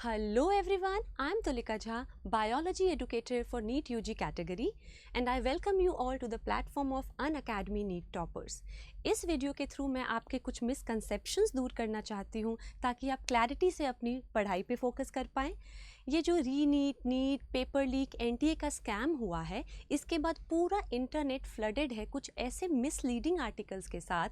Hello everyone, I am Tulika Jha, Biology Educator for NEET UG category and I welcome you all to the platform of Unacademy NEET Toppers. इस video के through मैं आपके कुछ misconceptions दूर करना चाहती हूँ ताकि आप क्लैरिटी से अपनी पढ़ाई पे फोकस कर पाएँ। ये जो नीट, पेपर लीक, एनटीए का स्कैम हुआ है, इसके बाद पूरा इंटरनेट फ्लडेड है कुछ ऐसे मिसलीडिंग आर्टिकल्स के साथ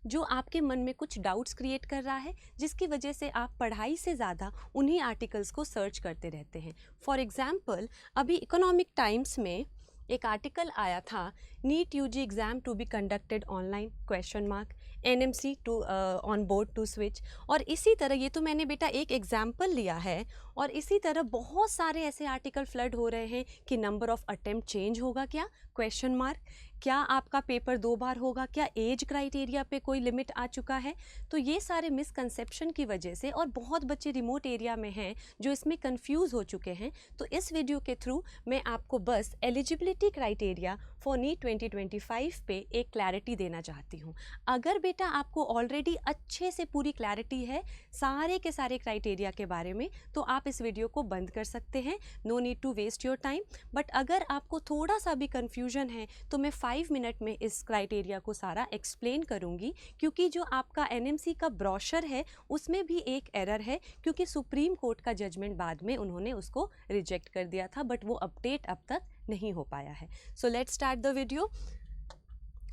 जो आपके मन में कुछ डाउट्स क्रिएट कर रहा है, जिसकी वजह से आप पढ़ाई से ज़्यादा उन्हीं आर्टिकल्स को सर्च करते रहते हैं। फॉर एग्ज़ाम्पल, अभी इकोनॉमिक टाइम्स में एक आर्टिकल आया था, NEET UG exam to be conducted online question mark, NMC to on board to switch. और इसी तरह, ये तो मैंने बेटा एक एग्जाम्पल लिया है, और इसी तरह बहुत सारे ऐसे आर्टिकल फ्लड हो रहे हैं कि नंबर ऑफ़ अटेम्प्ट चेंज होगा क्या, क्वेश्चन मार्क, क्या आपका पेपर 2 बार होगा, क्या एज क्राइटेरिया पे कोई लिमिट आ चुका है। तो ये सारे मिसकंसेप्शन की वजह से, और बहुत बच्चे रिमोट एरिया में हैं जो इसमें कंफ्यूज हो चुके हैं, तो इस वीडियो के थ्रू मैं आपको बस एलिजिबिलिटी क्राइटेरिया फॉर नीट 2025 पे एक क्लैरिटी देना चाहती हूँ। अगर बेटा आपको ऑलरेडी अच्छे से पूरी क्लैरिटी है सारे के सारे क्राइटेरिया के बारे में, तो आप इस वीडियो को बंद कर सकते हैं, no need to waste your time. But अगर आपको थोड़ा सा भी कन्फ्यूजन है तो मैं 5 मिनट में इस क्राइटेरिया को सारा एक्सप्लेन करूंगी, क्योंकि जो आपका एनएमसी का ब्रोशर है उसमें भी एक एरर है, क्योंकि सुप्रीम कोर्ट का जजमेंट बाद में उन्होंने उसको रिजेक्ट कर दिया था, बट वो अपडेट अब तक नहीं हो पाया है। So let's start the video.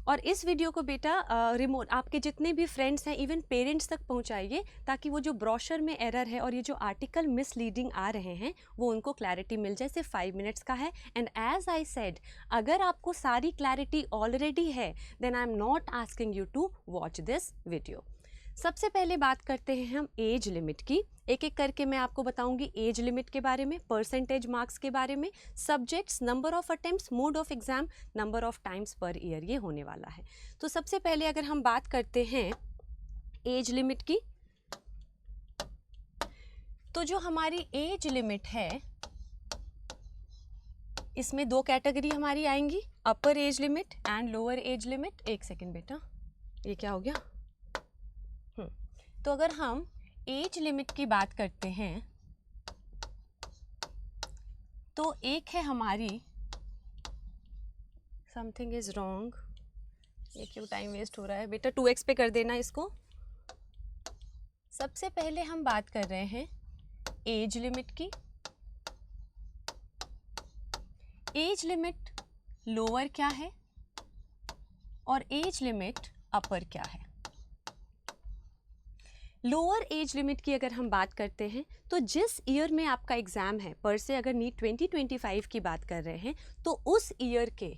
और इस वीडियो को बेटा रिमोट आपके जितने भी फ्रेंड्स हैं, इवन पेरेंट्स तक पहुंचाइए, ताकि वो जो ब्रोशर में एरर है और ये जो आर्टिकल मिसलीडिंग आ रहे हैं वो उनको क्लैरिटी मिल जाए। सिर्फ 5 मिनट्स का है। एंड एज आई सेड, अगर आपको सारी क्लैरिटी ऑलरेडी है then I am not asking you to watch this video. सबसे पहले बात करते हैं हम एज लिमिट की। एक एक करके मैं आपको बताऊंगी एज लिमिट के बारे में, परसेंटेज मार्क्स के बारे में, subjects, number of attempts, mode of exam, number of times per year, ये होने वाला है। तो सबसे पहले अगर हम बात करते हैं एज लिमिट की, तो जो हमारी एज लिमिट है इसमें 2 कैटेगरी हमारी आएंगी, अपर age limit and lower age limit. एक सेकेंड बेटा, ये क्या हो गया? तो अगर हम एज लिमिट की बात करते हैं तो एक है हमारी, समथिंग इज रॉन्ग, ये क्यों टाइम वेस्ट हो रहा है बेटा, 2x पे कर देना इसको। सबसे पहले हम बात कर रहे हैं एज लिमिट की। एज लिमिट लोअर क्या है और एज लिमिट अपर क्या है। लोअर एज लिमिट की अगर हम बात करते हैं तो जिस ईयर में आपका एग्ज़ाम है, पर से अगर नीट 2025 की बात कर रहे हैं, तो उस ईयर के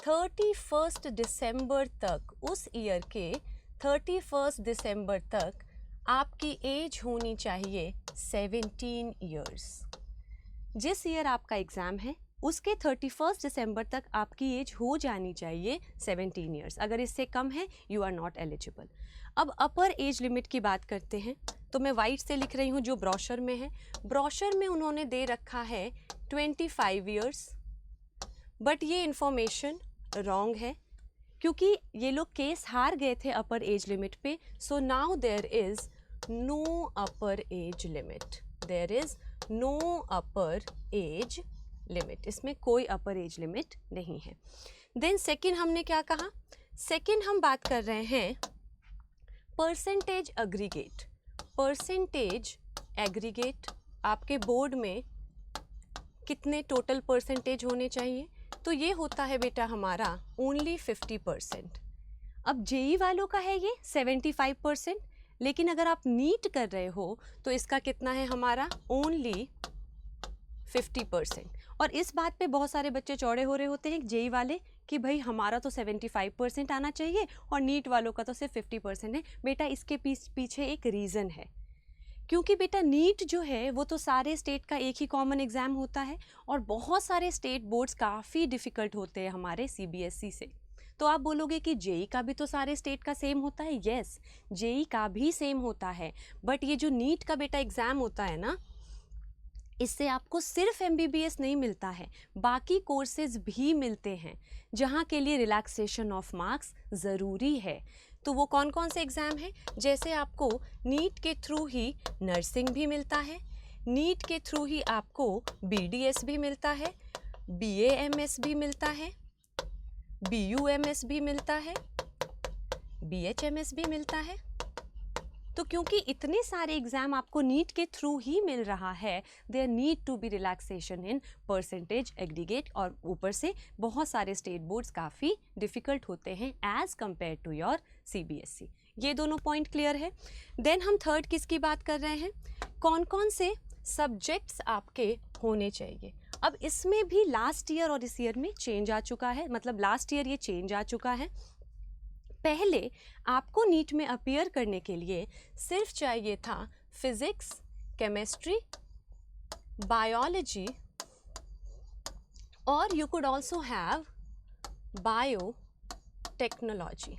31 दिसंबर तक, उस ईयर के 31 दिसंबर तक आपकी एज होनी चाहिए 17 ईयर्स। जिस ईयर आपका एग्ज़ाम है उसके 31 दिसंबर तक आपकी एज हो जानी चाहिए 17 ईयर्स। अगर इससे कम है यू आर नॉट एलिजिबल। अब अपर एज लिमिट की बात करते हैं, तो मैं वाइट से लिख रही हूँ जो ब्रोशर में है। ब्रोशर में उन्होंने दे रखा है 25 ईयर्स, बट ये इंफॉर्मेशन रॉन्ग है, क्योंकि ये लोग केस हार गए थे अपर एज लिमिट पे। So now there is no upper age limit, there is no upper age limit, इसमें कोई अपर एज लिमिट नहीं है। देन सेकंड हमने क्या कहा, सेकंड हम बात कर रहे हैं परसेंटेज एग्रीगेट। परसेंटेज एग्रीगेट आपके बोर्ड में कितने टोटल परसेंटेज होने चाहिए, तो ये होता है बेटा हमारा ओनली 50%। अब जेई वालों का है ये 75%, लेकिन अगर आप नीट कर रहे हो तो इसका कितना है हमारा ओनली 50%। और इस बात पे बहुत सारे बच्चे चौड़े हो रहे होते हैं जेई वाले कि भाई हमारा तो 75% आना चाहिए और नीट वालों का तो सिर्फ 50% है। बेटा इसके पीछे एक रीज़न है, क्योंकि बेटा नीट जो है वो तो सारे स्टेट का एक ही कॉमन एग्ज़ाम होता है, और बहुत सारे स्टेट बोर्ड्स काफ़ी डिफ़िकल्ट होते हैं हमारे सीबीएसई से। तो आप बोलोगे कि जेई का भी तो सारे स्टेट का सेम होता है। येस, जेई का भी सेम होता है, बट ये जो नीट का बेटा एग्ज़ाम होता है ना, इससे आपको सिर्फ एमबीबीएस नहीं मिलता है, बाकी कोर्सेज भी मिलते हैं, जहाँ के लिए रिलैक्सेशन ऑफ मार्क्स ज़रूरी है। तो वो कौन कौन से एग्ज़ाम हैं? जैसे आपको नीट के थ्रू ही नर्सिंग भी मिलता है, नीट के थ्रू ही आपको BDS भी मिलता है, BAMS भी मिलता है, BUMS भी मिलता है, BHMS भी मिलता है। तो क्योंकि इतने सारे एग्जाम आपको नीट के थ्रू ही मिल रहा है, there need to be relaxation in percentage aggregate, और ऊपर से बहुत सारे स्टेट बोर्ड्स काफ़ी डिफ़िकल्ट होते हैं as compare to your CBSE। ये दोनों पॉइंट क्लियर है। देन हम थर्ड किसकी बात कर रहे हैं? कौन कौन से सब्जेक्ट्स आपके होने चाहिए। अब इसमें भी लास्ट ईयर और इस ईयर में चेंज आ चुका है, मतलब लास्ट ईयर ये चेंज आ चुका है। पहले आपको नीट में अपीयर करने के लिए सिर्फ चाहिए था फिजिक्स, केमिस्ट्री, बायोलॉजी, और you could also have bio technology.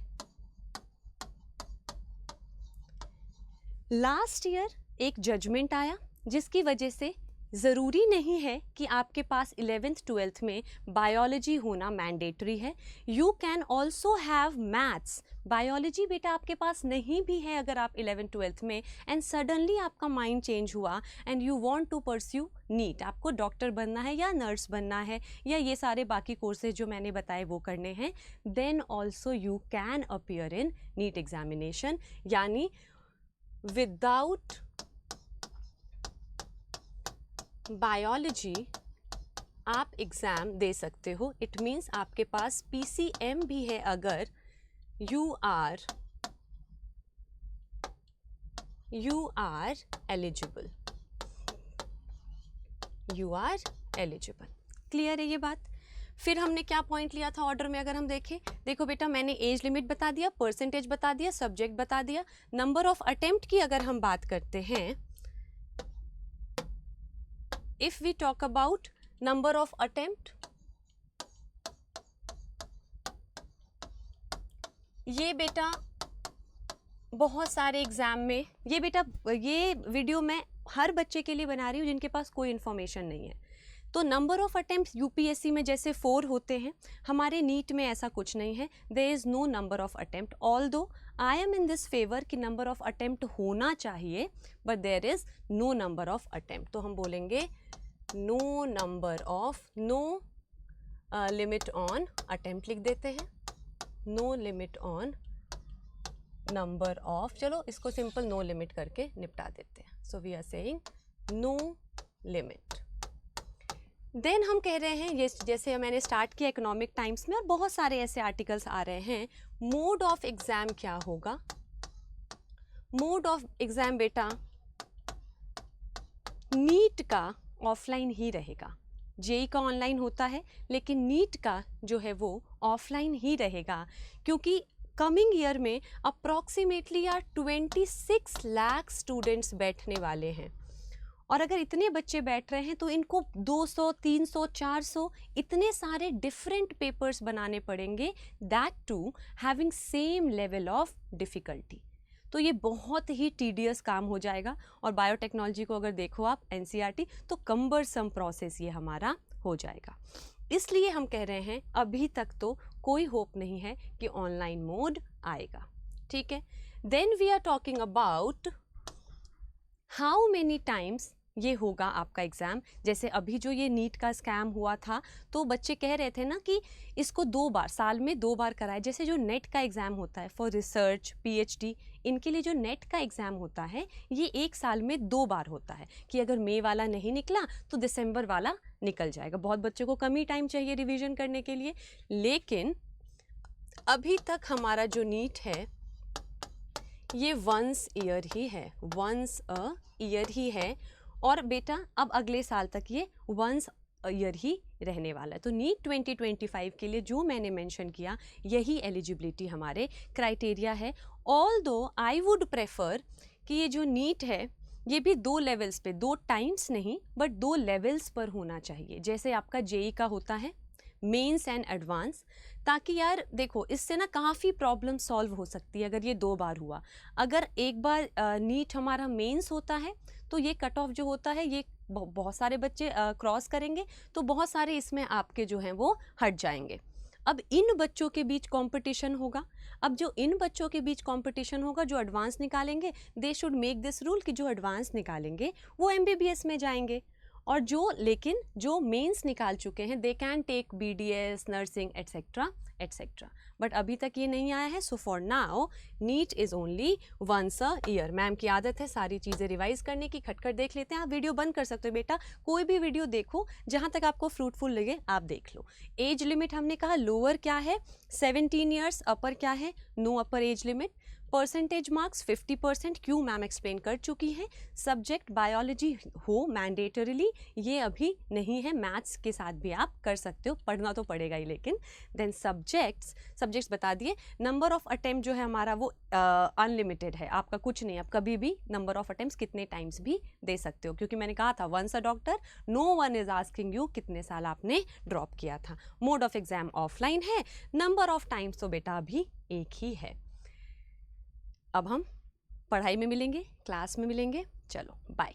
Last year एक जजमेंट आया जिसकी वजह से ज़रूरी नहीं है कि आपके पास 11th 12th में बायोलॉजी होना मैंडेटरी है। You can also have maths. Biology बेटा आपके पास नहीं भी है अगर आप 11th 12th में, एंड सडनली आपका माइंड चेंज हुआ and you want to pursue NEET, आपको डॉक्टर बनना है या नर्स बनना है या ये सारे बाकी कोर्सेज जो मैंने बताए वो करने हैं, then also you can appear in NEET examination. यानी विदाउट बायोलॉजी आप एग्ज़ाम दे सकते हो। इट मीन्स आपके पास PCM भी है अगर you are eligible, you are eligible. Clear है ये बात? फिर हमने क्या पॉइंट लिया था ऑर्डर में, अगर हम देखें, देखो बेटा मैंने एज लिमिट बता दिया, परसेंटेज बता दिया, सब्जेक्ट बता दिया, नंबर ऑफ अटेम्प्ट की अगर हम बात करते हैं, if we talk about number of attempt, ये बेटा बहुत सारे एग्जाम में, ये बेटा ये वीडियो मैं हर बच्चे के लिए बना रही हूँ जिनके पास कोई इन्फॉर्मेशन नहीं है। तो नंबर ऑफ अटेम्प्ट UPSC में जैसे 4 होते हैं, हमारे नीट में ऐसा कुछ नहीं है। There is no number of attempt, although I am in this favour कि नंबर ऑफ अटेम्प्ट होना चाहिए, but there is no number of attempt. तो हम बोलेंगे no number of, no limit on attempt लिख देते हैं, no limit on number of, चलो इसको सिंपल नो लिमिट करके निपटा देते हैं। So we are saying no limit. Then हम कह रहे हैं, ये जैसे मैंने स्टार्ट किया इकोनॉमिक टाइम्स में और बहुत सारे ऐसे आर्टिकल्स आ रहे हैं, मोड ऑफ एग्ज़ाम क्या होगा? मोड ऑफ एग्ज़ाम बेटा नीट का ऑफलाइन ही रहेगा। जेई का ऑनलाइन होता है लेकिन नीट का जो है वो ऑफलाइन ही रहेगा, क्योंकि कमिंग ईयर में अप्रॉक्सीमेटली यार 26 लाख स्टूडेंट्स बैठने वाले हैं, और अगर इतने बच्चे बैठ रहे हैं तो इनको 200, 300, 400 इतने सारे डिफरेंट पेपर्स बनाने पड़ेंगे, that too having same level of difficulty. तो ये बहुत ही टीडियस काम हो जाएगा, और बायोटेक्नोलॉजी को अगर देखो आप NCERT तो कम्बरसम प्रोसेस ये हमारा हो जाएगा। इसलिए हम कह रहे हैं अभी तक तो कोई होप नहीं है कि ऑनलाइन मोड आएगा, ठीक है। Then we are talking about how many times ये होगा आपका एग्ज़ाम। जैसे अभी जो ये नीट का स्कैम हुआ था तो बच्चे कह रहे थे ना कि इसको 2 बार, साल में 2 बार कराए। जैसे जो नेट का एग्ज़ाम होता है फॉर रिसर्च, PhD, इनके लिए जो नेट का एग्ज़ाम होता है ये 1 साल में 2 बार होता है, कि अगर मई वाला नहीं निकला तो दिसंबर वाला निकल जाएगा। बहुत बच्चों को कम ही टाइम चाहिए रिवीजन करने के लिए, लेकिन अभी तक हमारा जो नीट है ये वंस ईयर ही है, वंस अ ईयर ही है, और बेटा अब अगले साल तक ये वंस ईयर ही रहने वाला है। तो नीट 2025 के लिए जो मैंने मेंशन किया यही एलिजिबिलिटी हमारे क्राइटेरिया है। ऑल्दो आई वुड प्रेफर कि ये जो नीट है ये भी 2 लेवल्स पे, 2 टाइम्स नहीं बट 2 लेवल्स पर होना चाहिए, जैसे आपका जेई का होता है मेंस एंड एडवांस, ताकि यार देखो इससे ना काफ़ी प्रॉब्लम सॉल्व हो सकती है अगर ये 2 बार हुआ। अगर एक बार नीट हमारा मेंस होता है तो ये कट ऑफ जो होता है ये बहुत सारे बच्चे क्रॉस करेंगे, तो बहुत सारे इसमें आपके जो हैं वो हट जाएंगे। अब इन बच्चों के बीच कंपटीशन होगा। अब जो इन बच्चों के बीच कंपटीशन होगा, जो एडवांस निकालेंगे, they should make this rule कि जो एडवांस निकालेंगे वो MBBS में जाएंगे, और जो मेंस निकाल चुके हैं they can take BDS, nursing etcetera etcetera. But अभी तक ये नहीं आया है। So for now NEET is only once a year. Ma'am की आदत है सारी चीज़ें रिवाइज करने की। खटखट देख लेते हैं। आप वीडियो बंद कर सकते हो बेटा, कोई भी वीडियो देखो, जहाँ तक आपको फ्रूटफुल लगे आप देख लो। एज लिमिट हमने कहा लोअर क्या है 17 ईयर्स, अपर क्या है no upper age limit. Percentage marks 50%, क्यों मैम एक्सप्लेन कर चुकी हैं। सब्जेक्ट बायोलॉजी हो मैंडेटरीली, ये अभी नहीं है, मैथ्स के साथ भी आप कर सकते हो, पढ़ना तो पड़ेगा ही लेकिन। देन सब्जेक्ट्स बता दिए। नंबर ऑफ अटेम्प्ट जो है हमारा वो अनलिमिटेड है, आपका कुछ नहीं, आप कभी भी नंबर ऑफ अटेम्प्ट्स कितने टाइम्स भी दे सकते हो, क्योंकि मैंने कहा था once a doctor no one is asking you कितने साल आपने ड्रॉप किया था। मोड ऑफ एग्जाम ऑफलाइन है, नंबर ऑफ टाइम्स तो बेटा अभी एक ही है। अब हम पढ़ाई में मिलेंगे, क्लास में मिलेंगे। चलो बाय।